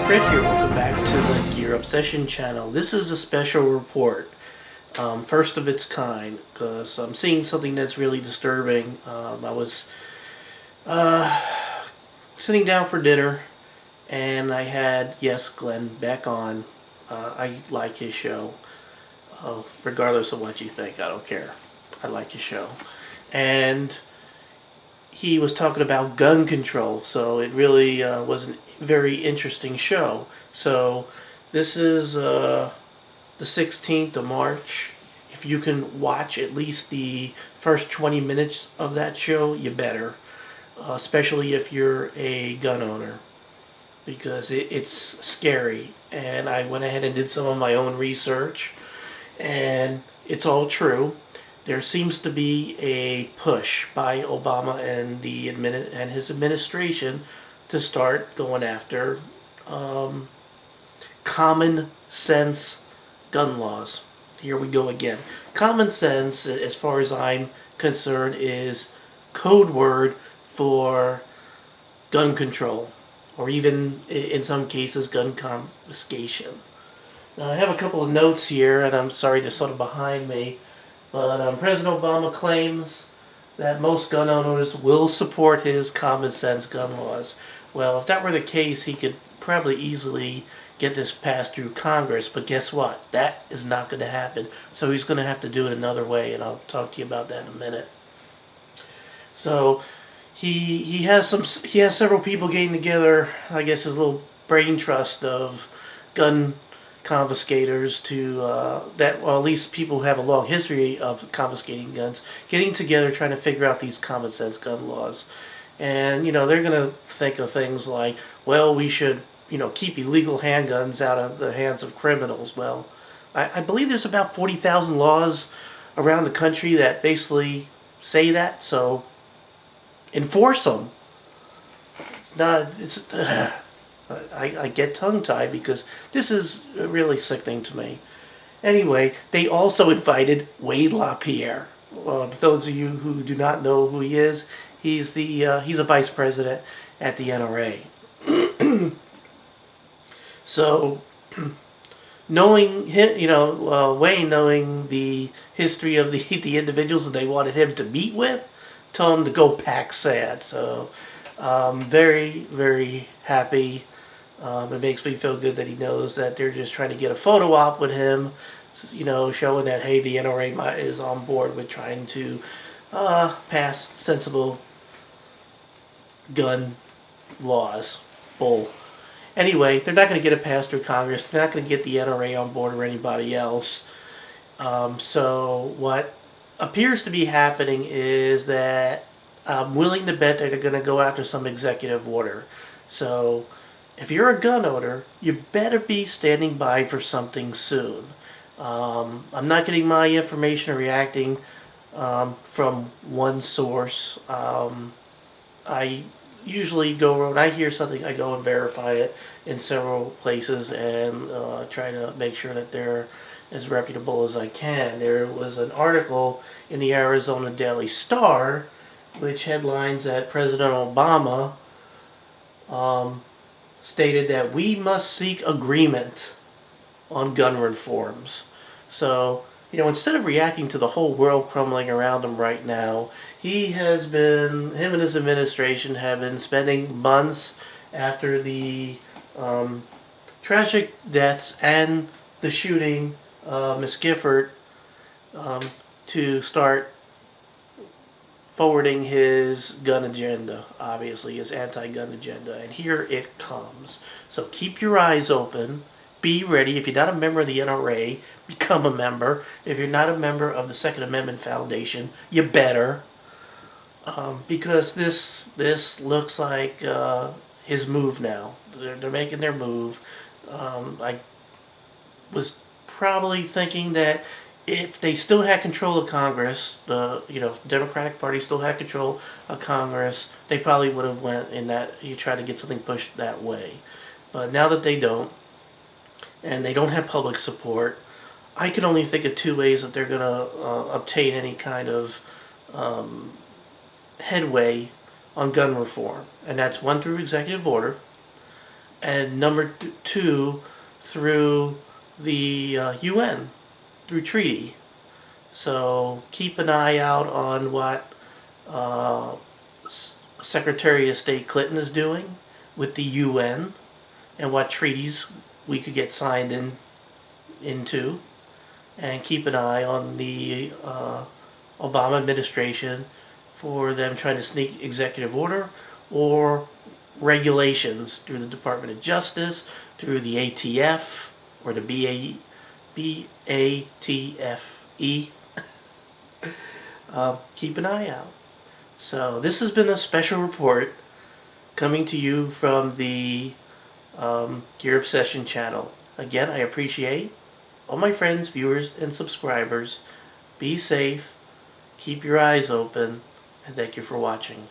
Fred here, welcome back to the Gear Obsession channel. This is a special report, first of its kind, because I'm seeing something that's really disturbing. I was sitting down for dinner, and I had, yes, Glenn back on. I like his show, regardless of what you think, I don't care. I like his show. And he was talking about gun control, so it really was a very interesting show. So this is the 16th of March. If you can watch at least the first 20 minutes of that show, you better. Especially if you're a gun owner, because it's scary. And I went ahead and did some of my own research, and it's all true. There seems to be a push by Obama and his administration to start going after common sense gun laws. Here we go again. Common sense, as far as I'm concerned, is code word for gun control, or even in some cases gun confiscation. Now, I have a couple of notes here, and I'm sorry they're sort of behind me. But President Obama claims that most gun owners will support his common sense gun laws. Well, if that were the case, he could probably easily get this passed through Congress. But guess what? That is not going to happen. So he's going to have to do it another way, and I'll talk to you about that in a minute. So he has several people getting together. I guess his little brain trust of gun confiscators well, at least people who have a long history of confiscating guns, getting together trying to figure out these common sense gun laws. And they're going to think of things like, well, we should keep illegal handguns out of the hands of criminals. Well, I believe there's about 40,000 laws around the country that basically say that, so enforce them. I get tongue-tied because this is really sickening to me. Anyway, they also invited Wade LaPierre. For those of you who do not know who he is, he's a vice president at the NRA. So, knowing him, Wayne, knowing the history of the individuals that they wanted him to meet with, told him to go pack sand. So, very, very happy. It makes me feel good that he knows that they're just trying to get a photo op with him, showing that, hey, the NRA is on board with trying to pass sensible gun laws. Bull. Anyway, they're not going to get it passed through Congress. They're not going to get the NRA on board or anybody else. So what appears to be happening is that I'm willing to bet that they're going to go after some executive order. So if you're a gun owner, you better be standing by for something soon. I'm not getting my information or reacting from one source. I usually when I hear something, I go and verify it in several places and try to make sure that they're as reputable as I can. There was an article in the Arizona Daily Star which headlines that President Obama stated that we must seek agreement on gun reforms. So, instead of reacting to the whole world crumbling around him right now, him and his administration have been spending months after the tragic deaths and the shooting of Miss Gifford to start forwarding his gun agenda, obviously, his anti-gun agenda. And here it comes. So keep your eyes open. Be ready. If you're not a member of the NRA, become a member. If you're not a member of the Second Amendment Foundation, you better. Because this looks like his move now. They're making their move. I was probably thinking that if they still had control of Congress, the Democratic Party still had control of Congress, they probably would have went in that, you try to get something pushed that way. But now that they don't, and they don't have public support, I can only think of two ways that they're going to obtain any kind of headway on gun reform. And that's one, through executive order, and number two, through the UN, through treaty. So keep an eye out on what uh, Secretary of State Clinton is doing with the UN and what treaties we could get signed into, and keep an eye on the Obama administration for them trying to sneak executive order or regulations through the Department of Justice, through the ATF or the BATFE. Keep an eye out. So this has been a special report coming to you from the Gear Obsession channel. Again, I appreciate all my friends, viewers, and subscribers. Be safe, keep your eyes open, and thank you for watching.